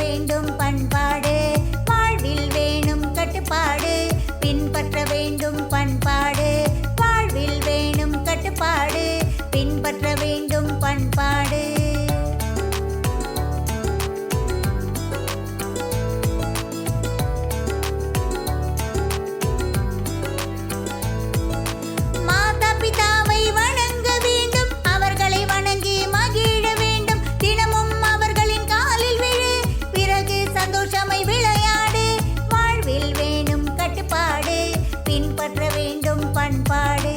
வேண்டும் பண்பாடு, வாழ்வில் வேணும் கட்டுப்பாடு. பின்பற்ற வேண்டும் பண்பாடு, வாழ்வில் வேணும் கட்டுப்பாடு. பின்பற்ற வேண்டும் பண்பாடு. மாதா பிதாவை வணங்க வேண்டும், அவர்களை வணங்கி மகிழ வேண்டும். தினமும் அவர்களின் காலில் விழு, பிறகு சந்தோஷமாய் விளையாடு. வாழ்வில் வேணும் கட்டுப்பாடு, பின்பற்ற வேண்டும் பண்பாடு.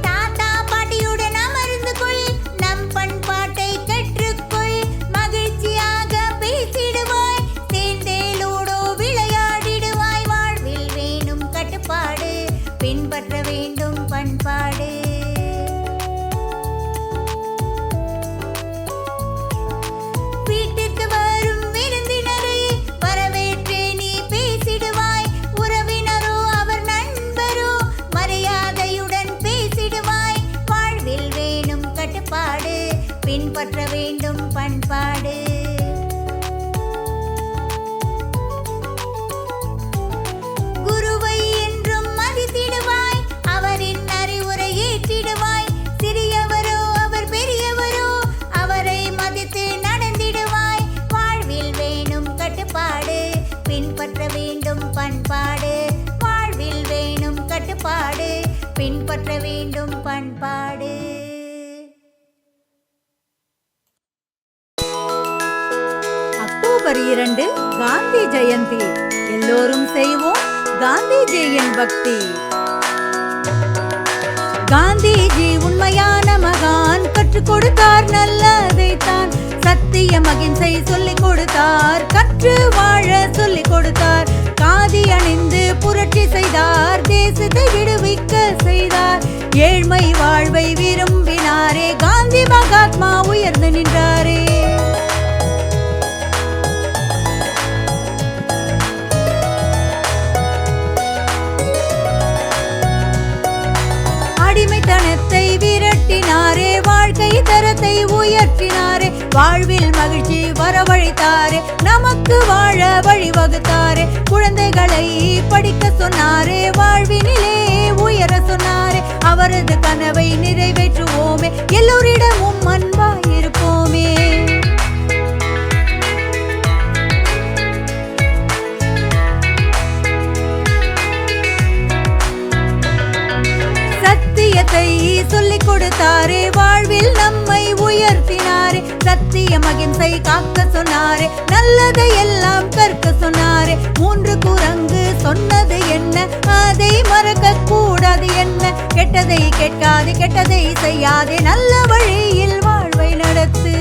தாத்தா பாட்டியுடன் அமர்ந்து கொள், நம் பண்பாட்டை கற்றுக்கொள். மகிழ்ச்சியாக பேசிடுவாய், தேந்தேலோடோ விளையாடிடுவாய். வாழ்வில் வேணும் கட்டுப்பாடு, பின்பற்ற வேண்டும் பண்பாடு. வீட்டிற்கு வரும் விருந்தினரை வரவேற்றே நீ பேசிடுவாய். உறவினரோ அவர் நண்பரோ மரியாதையுடன் பேசிடுவாய். வாழ்வில் வேணும் கட்டுப்பாடு, பின்பற்ற வேண்டும் பண்பாடு. குருவை என்றும் மதித்திடுவாய், அவரின் அறிவுரை ஏற்றிடுவாய். சிறியவரோ அவர் பெரியவரோ அவரை மதித்து நடந்திடுவாய். வாழ்வில் வேணும் கட்டுப்பாடு, பின்பற்ற வேண்டும் பண்பாடு. வாழ்வில் வேணும் கட்டுப்பாடு, பின்பற்ற வேண்டும் பண்பாடு. அக்டோபர் 2 காந்தி ஜெயந்தி. எல்லோரும் செய்வோம் காந்திஜியின் பக்தி. காந்திஜி உண்மையான மகான், கற்றுக் கொடுத்தார் நல்லதைத்தான். சத்தியம் அகிம்சை சொல்லிக் கொடுத்தார், கற்று வாழ சொல்லிக் கொடுத்தார். காதி அணிந்து புரட்சி செய்தார், தேசத்தை விடுவிக்க செய்தார். ஏழ்மை வாழ்வை விரும்பினாரே, காந்தி மகாத்மா உயர்ந்து நின்றாரே. அடிமைத்தனத்தை விரட்டினாரே, வாழ்க்கை தரத்தை உயர்த்தினாரே. வாழ்வில் மகிழ்ச்சி வரவழைத்தாரே, நமக்கு வாழ வழிவகுத்தாரே. குழந்தைகளை படிக்க சொன்னாரே, வாழ்வினிலே உயர சொன்னாரே. அவரது கனவை நிறைவேற்றுவோமே, எல்லோரிடமும் அன்பாயிருப்போமே. சத்தியத்தை சொல்லிக் கொடுத்தாரே, வாழ்வில் நம்மை உயர்த்தினாரே. சத்தியம் அகிம்சை காக்க சொன்னாரே, நல்லதை எல்லாம் கற்க சொன்னாரே. 3 குரங்கு சொன்னது என்ன, அதை மறக்க கூடாது என்ன. கெட்டதை கேட்காதே, கெட்டதை செய்யாதே, நல்ல வழியில் வாழ்வை நடத்து.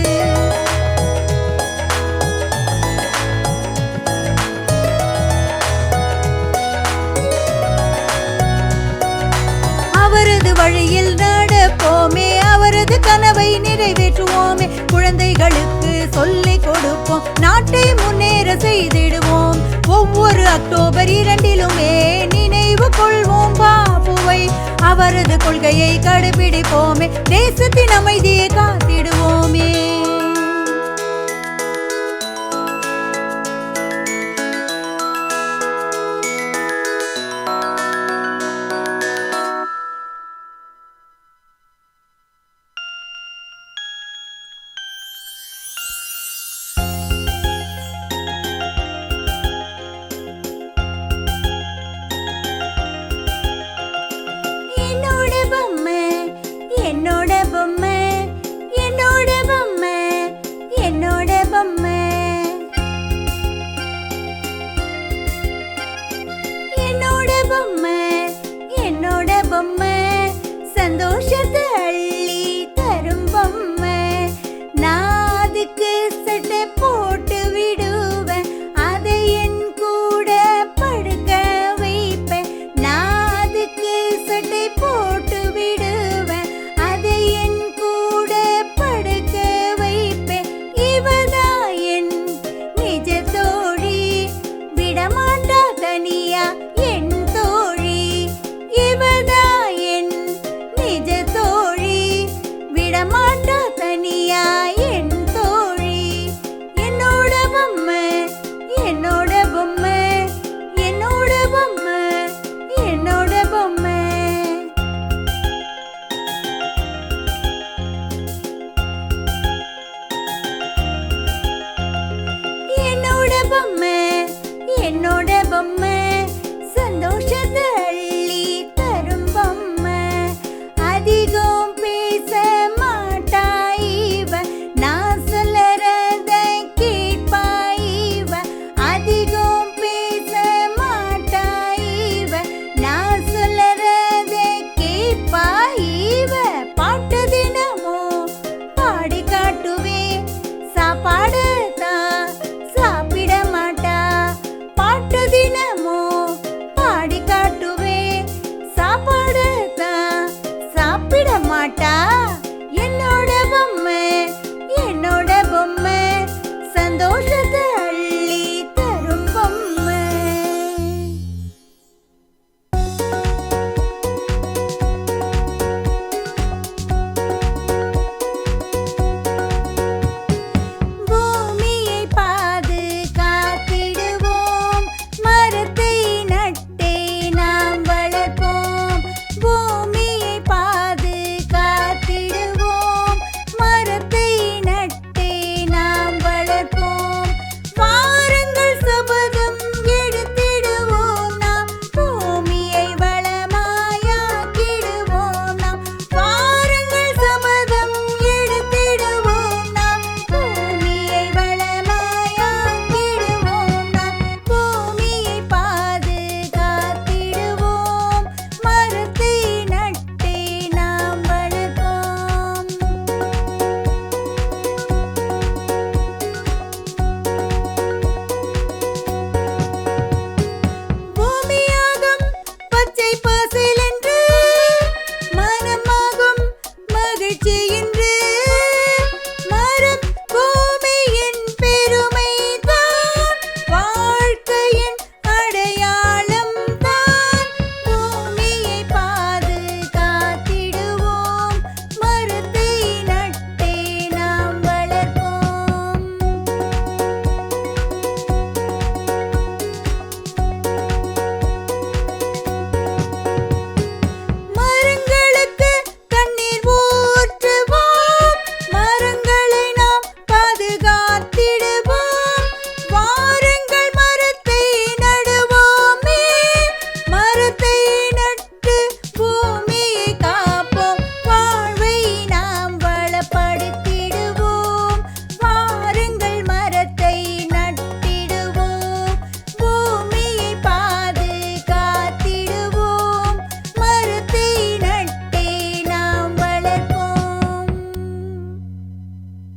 அவரது வழியில் நடப்போமே, அவரது கனவை நிறைவேற்றுவோமே. குழந்தைகளுக்கு சொல்லிக் கொடுப்போம், நாட்டை முன்னேற செய்திடுவோம். ஒவ்வொரு அக்டோபர் 2லுமே நினைவு கொள்வோம் பாபுவை. அவரது கொள்கையை கடைபிடிப்போமே, தேசத்தின் அமைதியை காத்திடுவோமே.